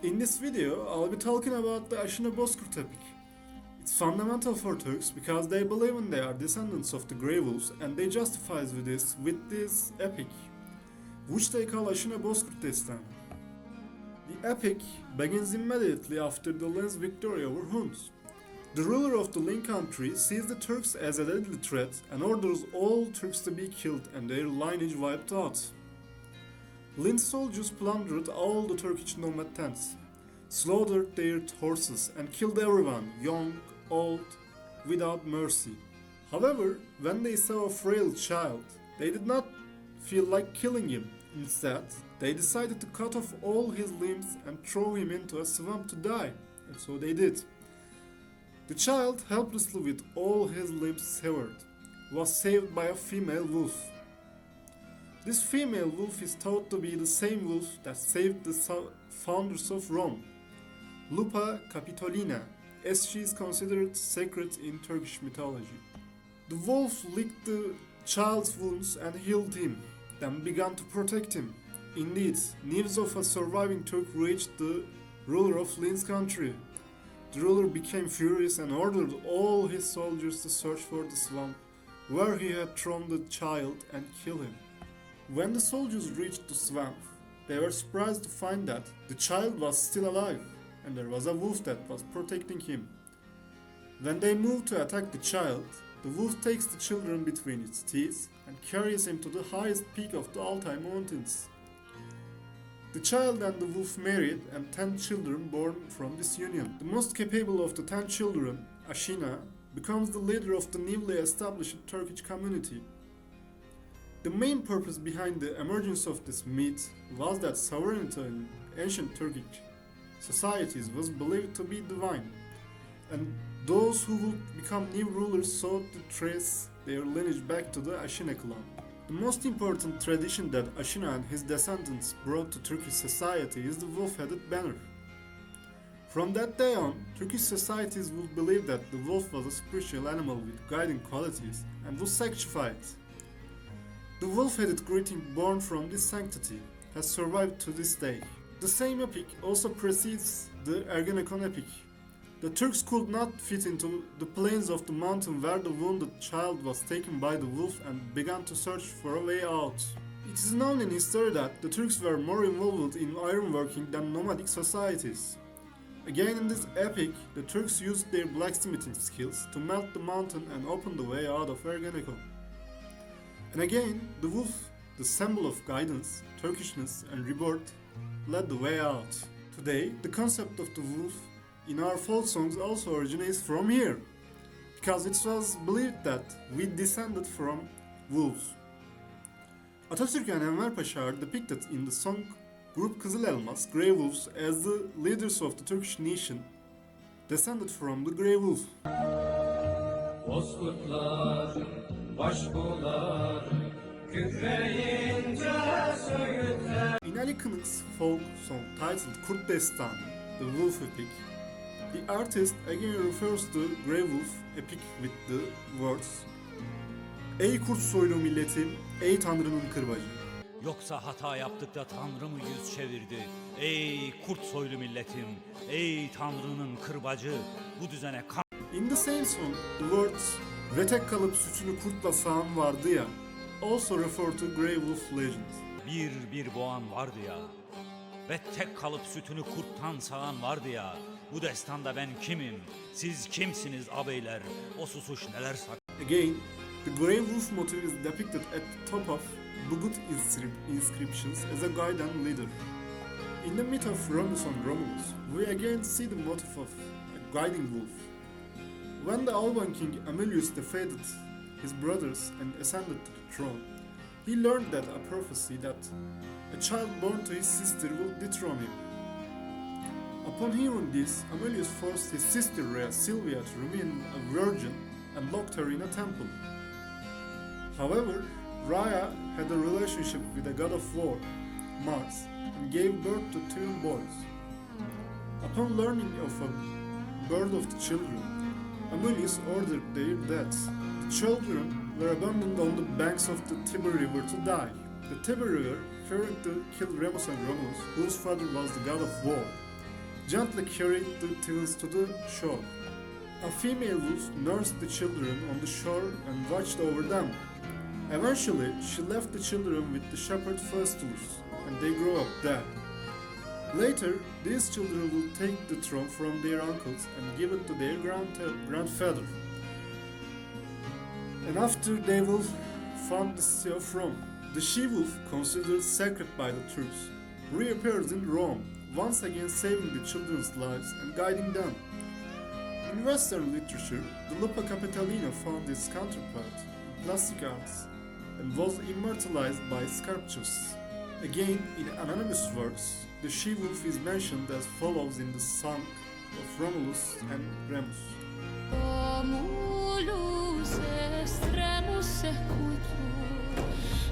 In this video, I'll be talking about the Aşina Bozkurt epic. It's fundamental for Turks because they believe they are descendants of the Grey Wolves and they justify this with this epic, which they call Aşina Bozkurt Destan. The epic begins immediately after the Lin's victory over Huns. The ruler of the Lin country sees the Turks as a deadly threat and orders all Turks to be killed and their lineage wiped out. Lin's soldiers plundered all the Turkish nomad tents, slaughtered their horses and killed everyone, young, old, without mercy. However, when they saw a frail child, they did not feel like killing him. Instead, they decided to cut off all his limbs and throw him into a swamp to die, and so they did. The child, helplessly with all his limbs severed, was saved by a female wolf. This female wolf is thought to be the same wolf that saved the founders of Rome, Lupa Capitolina, as she is considered sacred in Turkish mythology. The wolf licked the child's wounds and healed him, then began to protect him. Indeed, news of a surviving Turk reached the ruler of Lin's country. The ruler became furious and ordered all his soldiers to search for the swamp where he had thrown the child and kill him. When the soldiers reached the swamp, they were surprised to find that the child was still alive and there was a wolf that was protecting him. When they moved to attack the child, the wolf takes the children between its teeth and carries him to the highest peak of the Altai mountains. The child and the wolf married and 10 children born from this union. The most capable of the 10 children, Aşina, becomes the leader of the newly established Turkish community. The main purpose behind the emergence of this myth was that sovereignty in ancient Turkish societies was believed to be divine, and those who would become new rulers sought to trace their lineage back to the Aşina clan. The most important tradition that Aşina and his descendants brought to Turkish society is the wolf-headed banner. From that day on, Turkish societies would believe that the wolf was a spiritual animal with guiding qualities and was sanctified. The wolf-headed greeting born from this sanctity has survived to this day. The same epic also precedes the Ergenekon epic. The Turks could not fit into the plains of the mountain where the wounded child was taken by the wolf and began to search for a way out. It is known in history that the Turks were more involved in ironworking than nomadic societies. Again in this epic, the Turks used their blacksmithing skills to melt the mountain and open the way out of Ergenekon. And again, the wolf, the symbol of guidance, Turkishness and rebirth, led the way out. Today, the concept of the wolf in our folk songs also originates from here, because it was believed that we descended from wolves. Atatürk and Enver Paşa are depicted in the song group Kızıl Elmas, Grey Wolves, as the leaders of the Turkish nation, descended from the Grey Wolf. Bozkurtlar, başbuğlar, kükreyince söğütler. In Ali Kınık's folk song titled Kurt Destan, the Wolf Epic, the artist again refers to Grey Wolf epic with the words "Ey kurt soylu milletim, ey Tanrı'nın kırbacı." Yoksa hata yaptık da Tanrı mı yüz çevirdi? Ey kurt soylu milletim, ey Tanrı'nın kırbacı, bu düzene kan... In the same song, the words "Ve tek kalıp sütünü kurtla sağan vardı ya" also refer to Grey Wolf legend. Bir boğan vardı ya, ve tek kalıp sütünü kurttan sağan vardı ya. Bu destanda ben kimim, siz kimsiniz ağabeyler, o susuş neler sak... Again, the Grey Wolf motif is depicted at the top of Bozkurt inscriptions as a guide and leader. In the myth of Romulus and Romulus, we again see the motif of a guiding wolf. When the Alban king Aemilius defeated his brothers and ascended to the throne, he learned that a prophecy that a child born to his sister will dethrone him. Upon hearing this, Aemilius forced his sister Rhea Silvia to remain a virgin and locked her in a temple. However, Rhea had a relationship with the god of war, Mars, and gave birth to 2 boys. Upon learning of a birth of the children, Aemilius ordered their deaths. The children were abandoned on the banks of the Tiber River to die. The Tiber River, fearing to kill Remus and Romulus, whose father was the god of war, gently carried the twins to the shore. A female wolf nursed the children on the shore and watched over them. Eventually, she left the children with the shepherd Faustulus, and they grew up there. Later, these children will take the throne from their uncles and give it to their grandfather. And after they will found the city of Rome, the she-wolf, considered sacred by the Turks, reappears in Rome, once again saving the children's lives and guiding them. In Western literature, the Lupa Capitalina found its counterpart in plastic arts and was immortalized by sculptures. Again, in anonymous works, the she-wolf is mentioned as follows in the song of Romulus and Remus. Romulus extremus secutur,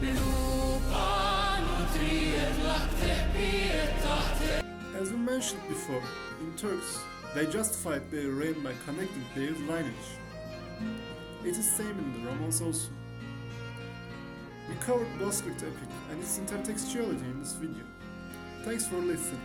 lupa nutriet lacte pietate. As we mentioned before, in Turks, they justified their reign by connecting their lineage. It is same in the Romans also. We covered Bozkurt epic and its intertextuality in this video. Thanks for listening.